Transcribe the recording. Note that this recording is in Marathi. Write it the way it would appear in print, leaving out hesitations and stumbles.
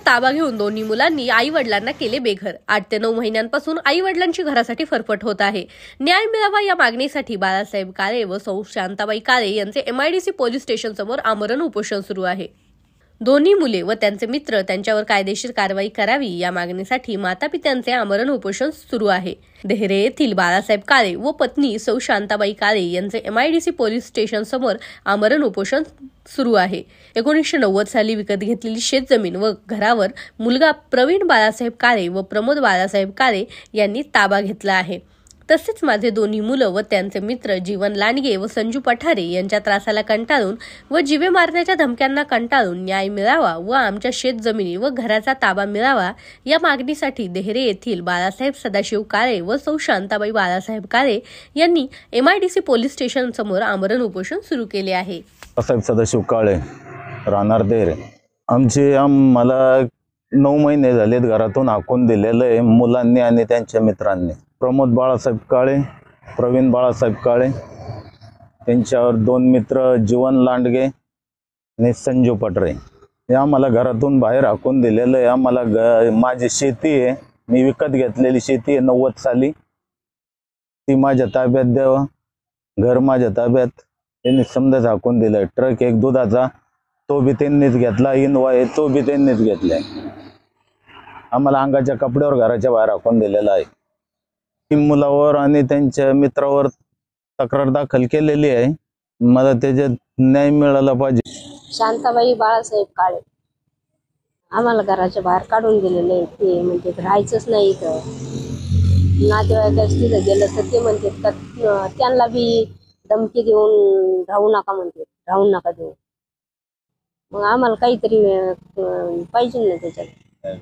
ताबा घेऊन दोन्ही मुलांनी आई वडिलांना केले बेघर। 8 ते 9 महिन्यांपासून आई वडिलांची घरासाठी फरफट होत आहे। न्याय मिळावा या मागणीसाठी बाळासाहेब काळे व सौ शांताबाई काळे यांचे MIDC पोलीस स्टेशन समोर आमरण उपोषण सुरू आहे। दोन्ही मुले व त्यांचे मित्र त्यांच्यावर कायदेशीर कारवाई करावी या मागणीसाठी मातापित्यांचे आमरण उपोषण सुरू आहे। देहरे येथील बाळासाहेब काळे व पत्नी सौ शांताबाई काळे यांचे MIDC पोलीस स्टेशन समोर आमरण उपोषण सुरू आहे। 1990 साली विकत घेतलेली शेतजमीन व घरावर मुलगा प्रवीण बाळासाहेब काळे व प्रमोद बाळासाहेब काळे यांनी ताबा घेतला आहे। तसेच माझे दोन्ही मुलं व त्यांचे मित्र जीवन लांडगे व संजू पठारे यांच्या त्रासाला कंटाळून व जीवे मारण्याच्या धमक्यांना कंटाळून न्याय मिळावा व आमच्या शेतजमिनी व घराचा ताबा मिळावा या मागणीसाठी देहरे येथील बाळासाहेब सदाशिव काळे व सौ शांताबाई बाळासाहेब काळे यांनी MIDC पोलीस स्टेशन समोर आमरण उपोषण सुरू केले आहे। बाळासाहेब सदाशिव काळे राहणार देहरे मला 9 महिने झालेत घरातून हाकून दिलेलं आहे मुलांनी आणि त्यांच्या मित्रांनी। प्रमोद बाळासाहेब काळे, प्रवीण बाळासाहेब काळे, त्यांच्यावर 2 मित्र जीवन लांडगे आणि संजू पटरे हे आम्हाला घरातून बाहेर हाकून दिलेलं आहे। आम्हाला माझी शेती आहे, मी विकत घेतलेली शेती आहे 90 साली, ती माझ्या ताब्यात द्यावं, घर माझ्या ताब्यात, त्यांनी समजा हाकून दिलं। ट्रक एक दुधाचा तो बी त्यांनीच घेतला, इनवा आहे तो बी त्यांनीच घेतलाय। आम्हाला अंगाच्या कपड्यावर घराच्या बाहेर हाकून दिलेला आहे। मुलावर आणि त्यांच्या मित्रावर तक्रार दाखल केलेली आहे, मला त्याच्यात न्याय मिळाला पाहिजे। शांताबाई बाळासाहेब काळे आम्हाला घराच्या बाहेर काढून दिलेले आहे। ते म्हणजे राहायचंच नाही इथं, नातेवाईकाच तिथं गेलं तर ते म्हणतात का त्यांना बी धमकी देऊन राहू नका म्हणते, राहू नका देऊ। मग आम्हाला काहीतरी पाहिजे ना त्याच्यात।